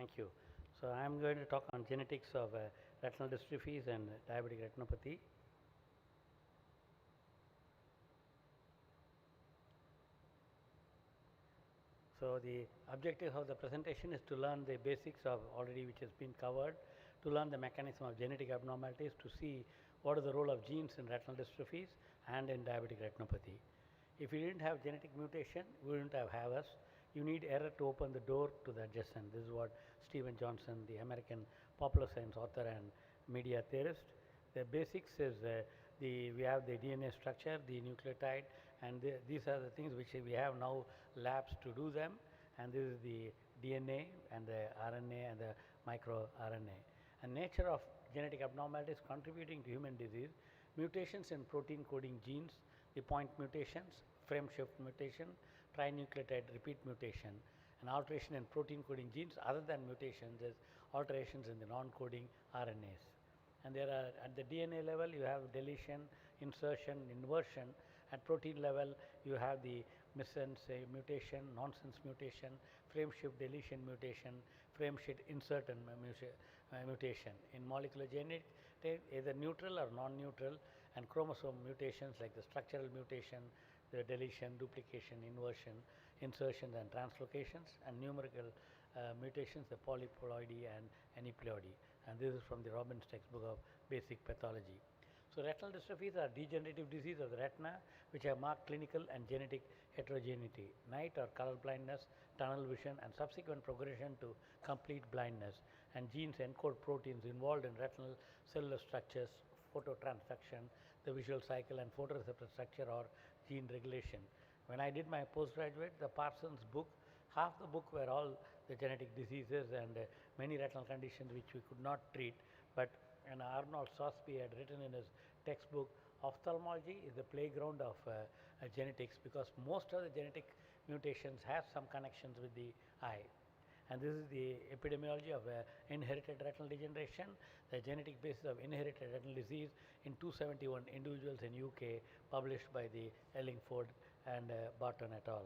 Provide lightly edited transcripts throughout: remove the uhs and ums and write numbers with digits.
Thank you. So I am going to talk on genetics of retinal dystrophies and diabetic retinopathy. So the objective of the presentation is to learn the basics of already which has been covered, to learn the mechanism of genetic abnormalities, to see what is the role of genes in retinal dystrophies and in diabetic retinopathy. If you didn't have genetic mutation, we wouldn't have us. You need error to open the door to the adjacent. This is what Stephen Johnson, the American popular science author and media theorist. The basics is we have the DNA structure, the nucleotide, and these are the things which we have now labs to do them. And this is the DNA and the RNA and the microRNA. And nature of genetic abnormalities contributing to human disease, mutations in protein coding genes, the point mutations, frame shift mutation, trinucleotide repeat mutation, and alteration in protein coding genes other than mutations is alterations in the non-coding RNAs. And there are at the DNA level you have deletion, insertion, inversion. At protein level you have the missense mutation, nonsense mutation, frame shift deletion mutation, frame shift insert and mutation. In molecular genetics, either neutral or non-neutral, and chromosome mutations like the structural mutation, the deletion, duplication, inversion, insertions and translocations, and numerical mutations, the polyploidy and aneuploidy. And this is from the Robbins textbook of basic pathology. So retinal dystrophies are degenerative disease of the retina which have marked clinical and genetic heterogeneity, night or color blindness, tunnel vision, and subsequent progression to complete blindness. And genes encode proteins involved in retinal cellular structures, phototransduction, the visual cycle, and photoreceptor structure or gene regulation. When I did my postgraduate, the Parsons book, half the book were all the genetic diseases and many retinal conditions which we could not treat, but Arnold Sosby had written in his textbook, ophthalmology is the playground of genetics, because most of the genetic mutations have some connections with the eye. And this is the epidemiology of inherited retinal degeneration, the genetic basis of inherited retinal disease in 271 individuals in UK, published by the Ellingford and Barton et al.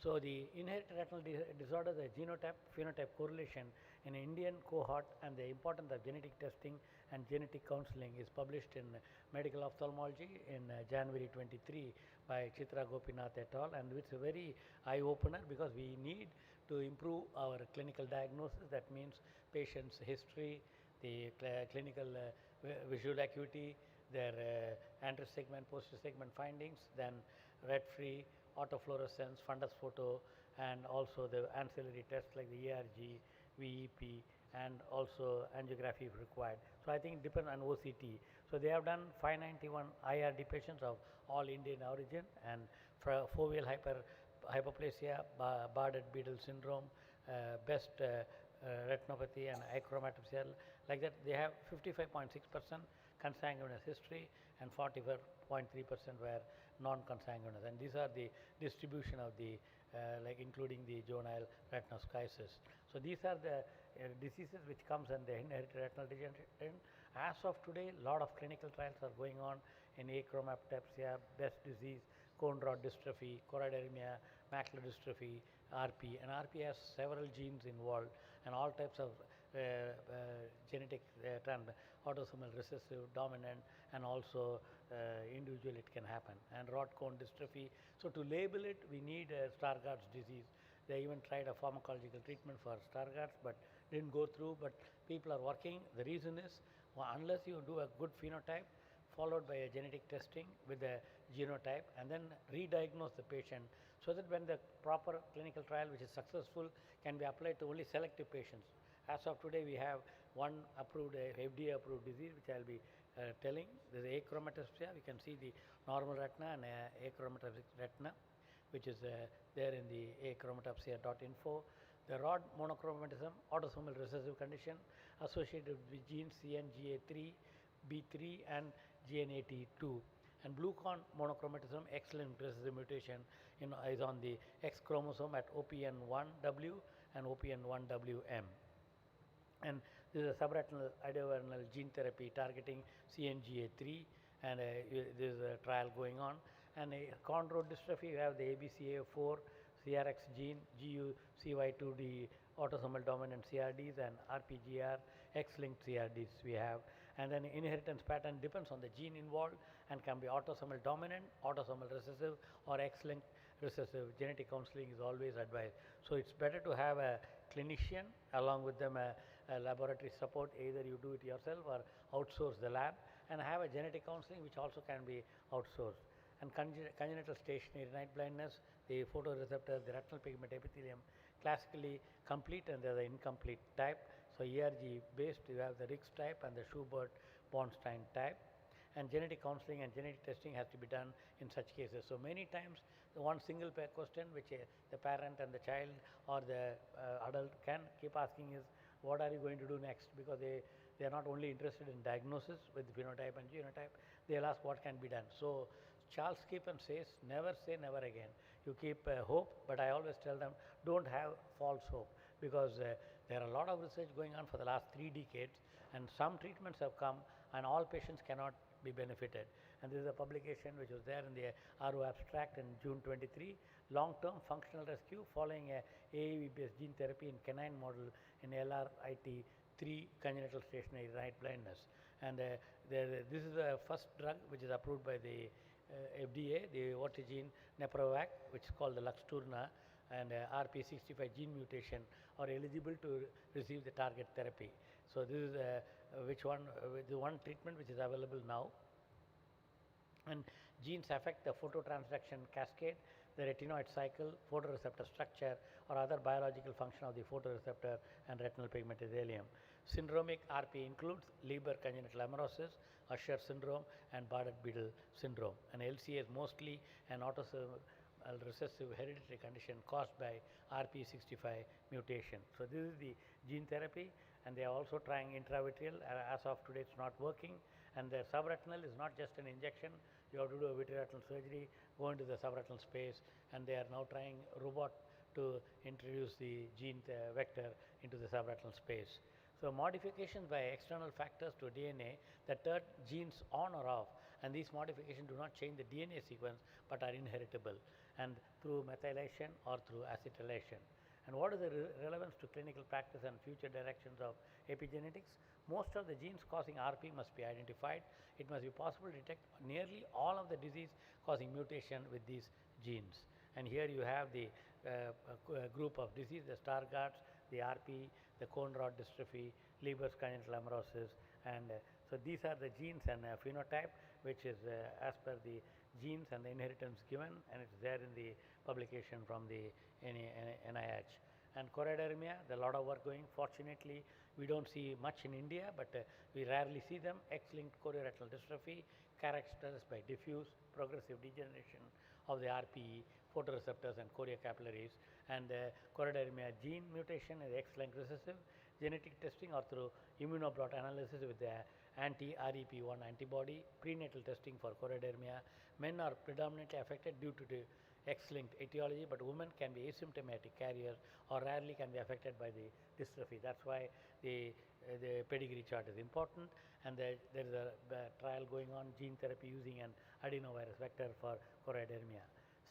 So the inherited retinal disorder, the genotype-phenotype correlation in an Indian cohort and the importance of genetic testing and genetic counseling is published in Medical Ophthalmology in January 23 by Chitra Gopinath et al. And it's a very eye-opener because we need to improve our clinical diagnosis. That means patient's history, the clinical visual acuity, their anterior segment, posterior segment findings, then red-free, autofluorescence, fundus photo, and also the ancillary tests like the ERG, VEP, and also angiography if required. So I think it depends on OCT. So they have done 591 IRD patients of all Indian origin, and foveal hyperplasia, Bardet-Biedl syndrome, best retinopathy and achromatopsia, like that. They have 55.6% consanguineous history and 44.3% were non-consanguineous, and these are the distribution of the like including the juvenile retinoschisis. So these are the diseases which comes in the inherited retinal degeneration. As of today, a lot of clinical trials are going on in achromatopsia, Best disease, cone-rod dystrophy, choroideremia, macular dystrophy, RP, and RP has several genes involved and all types of genetic autosomal recessive, dominant, and also individual it can happen, and rod cone dystrophy. So to label it, we need Stargardt's disease. They even tried a pharmacological treatment for Stargardt's, but didn't go through. But people are working. The reason is, well, unless you do a good phenotype, followed by a genetic testing with the genotype, and then re-diagnose the patient, so that when the proper clinical trial which is successful can be applied to only selective patients. As of today, we have one approved FDA approved disease which I will be telling. There is achromatopsia. We can see the normal retina and achromatopsic retina, which is there in the achromatopsia.info. The rod monochromatism, autosomal recessive condition associated with genes CNGA3, B3, and GNAT2. And blue cone monochromatism, X-linked recessive mutation is on the X chromosome at OPN1W and OPN1WM. And this is a subretinal ideovernal gene therapy targeting CNGA3, and there is a trial going on. And chondrodystrophy, you have the ABCA4, CRX gene, GUCY2D autosomal dominant CRDs, and RPGR X-linked CRDs we have. And then inheritance pattern depends on the gene involved and can be autosomal dominant, autosomal recessive, or X-linked recessive. Genetic counseling is always advised. So it's better to have a clinician along with them a laboratory support. Either you do it yourself or outsource the lab, and have a genetic counseling which also can be outsourced. And congenital stationary night blindness, the photoreceptor, the retinal pigment epithelium, classically complete and there is the incomplete type. So ERG based, you have the Rix type and the Schubert-Bornstein type. And genetic counseling and genetic testing has to be done in such cases. So many times the one single question which the parent and the child or the adult can keep asking is, what are you going to do next? Because they are not only interested in diagnosis with phenotype and genotype, they'll ask what can be done. So Charles Keepan says, never say never again. You keep hope, but I always tell them, don't have false hope, because there are a lot of research going on for the last 3 decades, and some treatments have come and all patients cannot be benefited. And this is a publication which was there in the RO abstract in June 23, long-term functional rescue following a AAV-based gene therapy in canine model in LRIT3 congenital stationary night blindness. And this is the first drug which is approved by the FDA, the vortigene neparavac, which is called the Luxturna, and RP65 gene mutation are eligible to receive the target therapy. So this is the one treatment which is available now. And genes affect the phototransduction cascade, the retinoid cycle, photoreceptor structure, or other biological function of the photoreceptor and retinal pigment epithelium. Syndromic RP includes Leber congenital amaurosis, Usher syndrome, and Bardet-Biedl syndrome. And LCA is mostly an autosomal recessive hereditary condition caused by RP65 mutation. So this is the gene therapy, and they are also trying intravitreal. As of today, it's not working. And the subretinal is not just an injection. You have to do a vitreoretinal surgery, go into the subretinal space, and they are now trying robot to introduce the gene vector into the subretinal space. So modifications by external factors to DNA that turn genes on or off, and these modifications do not change the DNA sequence but are inheritable, and through methylation or through acetylation. And what is the relevance to clinical practice and future directions of epigenetics? Most of the genes causing RP must be identified. It must be possible to detect nearly all of the disease causing mutation with these genes. And here you have the group of disease, the Stargardt's, the RP, the cone-rod dystrophy, Leber's congenital amaurosis, and so these are the genes and phenotype which is as per the genes and the inheritance given, and it's there in the publication from the NIH. And choroideremia, there are a lot of work going. Fortunately, we don't see much in India, but we rarely see them. X-linked chorioretinal dystrophy, characterized by diffuse progressive degeneration of the RPE, photoreceptors and choriocapillaries, and choroideremia gene mutation is X-linked recessive. Genetic testing or through immunoblot analysis with the anti-REP1 antibody, prenatal testing for choroideremia. Men are predominantly affected due to the X-linked etiology, but women can be asymptomatic carriers or rarely can be affected by the dystrophy. That's why the pedigree chart is important, and there is a trial going on, gene therapy using an adenovirus vector for choroideremia.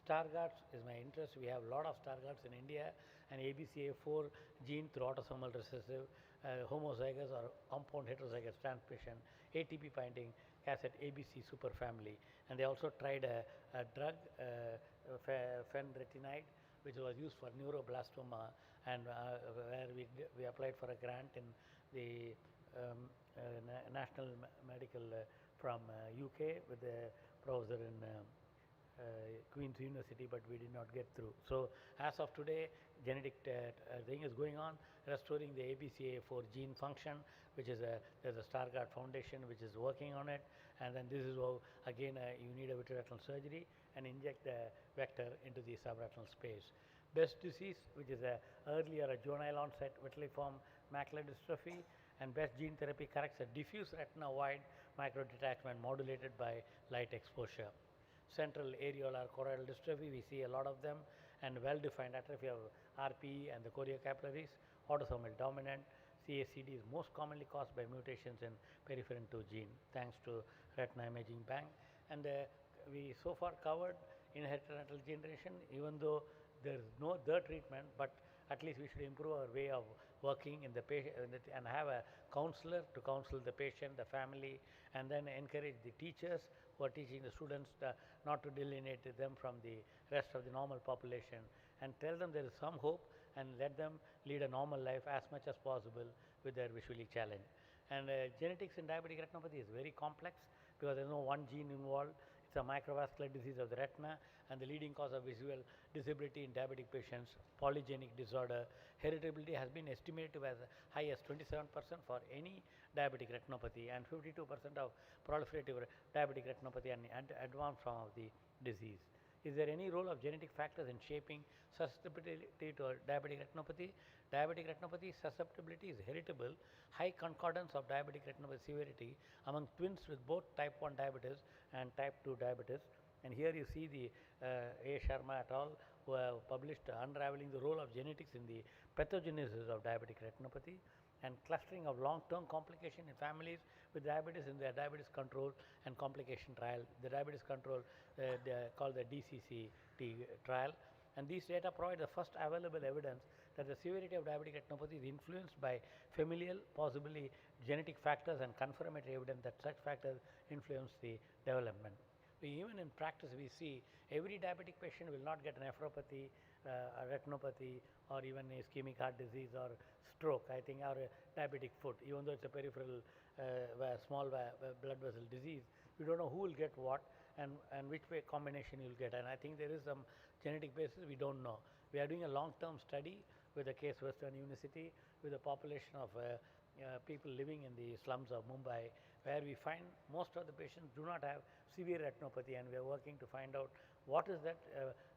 Stargardt's is my interest. We have a lot of Stargardt's in India, and ABCA4 gene through autosomal recessive, homozygous or compound heterozygous transmission, ATP binding cassette ABC superfamily. And they also tried a drug, fenretinide, which was used for neuroblastoma, and where we applied for a grant in the National Medical from UK with the professor in Queen's University, but we did not get through. So as of today, genetic thing is going on, restoring the ABCA4 gene function, which is there's a Stargardt Foundation which is working on it, and then this is how again you need a vitreoretinal surgery and inject the vector into the subretinal space. Best disease, which is earlier a juvenile onset vitelliform macular dystrophy, and best gene therapy corrects a diffuse retina-wide microdetachment modulated by light exposure. Central areolar choroidal dystrophy, we see a lot of them, and well-defined atrophy of RPE and the choriocapillaries, autosomal dominant. CACD is most commonly caused by mutations in peripherin 2 gene, thanks to Retina Imaging Bank. And we so far covered inherited retinal degeneration, even though there is no the treatment, but at least we should improve our way of working in the patient and have a counselor to counsel the patient, the family, and then encourage the teachers who are teaching the students not to delineate them from the rest of the normal population, and tell them there is some hope and let them lead a normal life as much as possible with their visually challenged. And genetics in diabetic retinopathy is very complex because there is no one gene involved. It's a microvascular disease of the retina, and the leading cause of visual disability in diabetic patients, polygenic disorder. Heritability has been estimated to be as high as 27% for any diabetic retinopathy and 52% of proliferative diabetic retinopathy and advanced form of the disease. Is there any role of genetic factors in shaping susceptibility to diabetic retinopathy? Diabetic retinopathy susceptibility is heritable. High concordance of diabetic retinopathy severity among twins with both type 1 diabetes and type 2 diabetes. And here you see the A. Sharma et al. Who have published Unraveling the Role of Genetics in the Pathogenesis of Diabetic Retinopathy, and clustering of long-term complication in families with diabetes in their diabetes control and complication trial, the diabetes control called the DCCT trial. And these data provide the first available evidence that the severity of diabetic retinopathy is influenced by familial, possibly genetic factors, and confirmatory evidence that such factors influence the development. Even in practice, we see every diabetic patient will not get nephropathy, retinopathy, or even ischemic heart disease or stroke, I think, or a diabetic foot, even though it's a peripheral small blood vessel disease. We don't know who will get what and which way combination you'll get. And I think there is some genetic basis we don't know. We are doing a long-term study with the Case Western University with a population of people living in the slums of Mumbai, where we find most of the patients do not have severe retinopathy, and we are working to find out what is that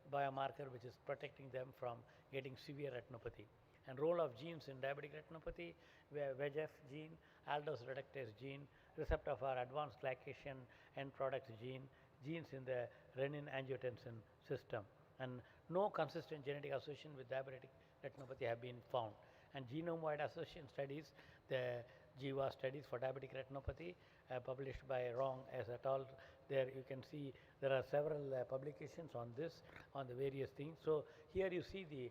biomarker which is protecting them from getting severe retinopathy. And role of genes in diabetic retinopathy, where VEGF gene, aldose reductase gene, receptor for advanced glycation end products gene, genes in the renin-angiotensin system, and no consistent genetic association with diabetic retinopathy have been found. And genome-wide association studies, the GWAS studies for diabetic retinopathy published by Rong et al. There you can see there are several publications on this, on the various things. So here you see the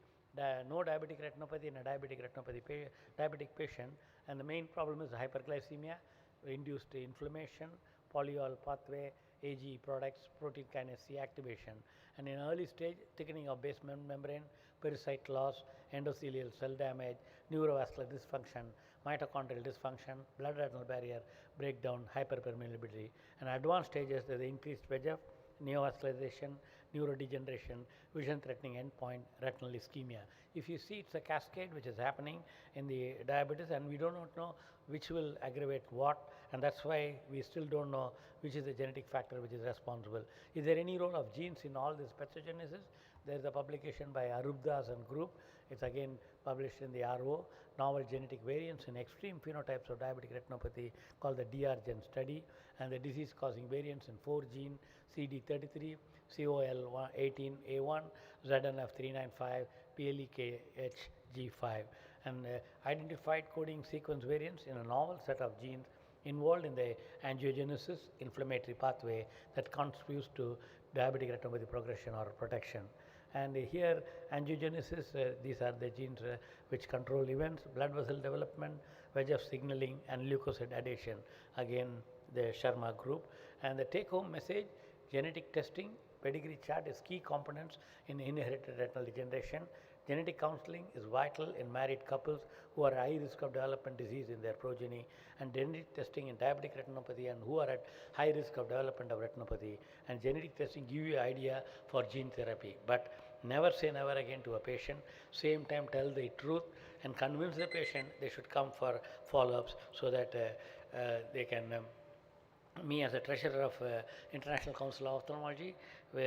no diabetic retinopathy in a diabetic patient, and the main problem is hyperglycemia, induced inflammation, polyol pathway, AGE products, protein kinase C activation, and in early stage thickening of basement membrane, pericyte loss, endothelial cell damage, neurovascular dysfunction, mitochondrial dysfunction, blood retinal barrier breakdown, hyperpermeability, and advanced stages there is increased VEGF, neovascularization, neurodegeneration, vision threatening endpoint, retinal ischemia. If you see, it's a cascade which is happening in the diabetes, and we do not know which will aggravate what, and that's why we still don't know which is the genetic factor which is responsible. Is there any role of genes in all this pathogenesis? There is a publication by Arubdas and group. It's again published in the RO, novel genetic variants in extreme phenotypes of diabetic retinopathy called the DRGen study, and the disease causing variants in 4 gene, CD33, COL18A1, ZNF395, PLEKHG5, and identified coding sequence variants in a novel set of genes involved in the angiogenesis inflammatory pathway that contributes to diabetic retinopathy progression or protection. And here angiogenesis, these are the genes which control events, blood vessel development, VEGF signaling, and leukocyte adhesion, again the Sharma group. And the take home message, genetic testing, pedigree chart is key components in inherited retinal degeneration. Genetic counseling is vital in married couples who are at high risk of development disease in their progeny, and genetic testing in diabetic retinopathy and who are at high risk of development of retinopathy. And genetic testing give you idea for gene therapy, but never say never again to a patient. Same time tell the truth and convince the patient they should come for follow-ups so that they can me as a treasurer of International Council of Ophthalmology, we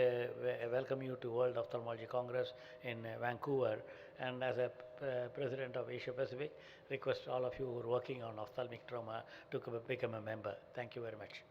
welcome you to World Ophthalmology Congress in Vancouver, and as a president of Asia Pacific, request all of you who are working on ophthalmic trauma to become a member. Thank you very much.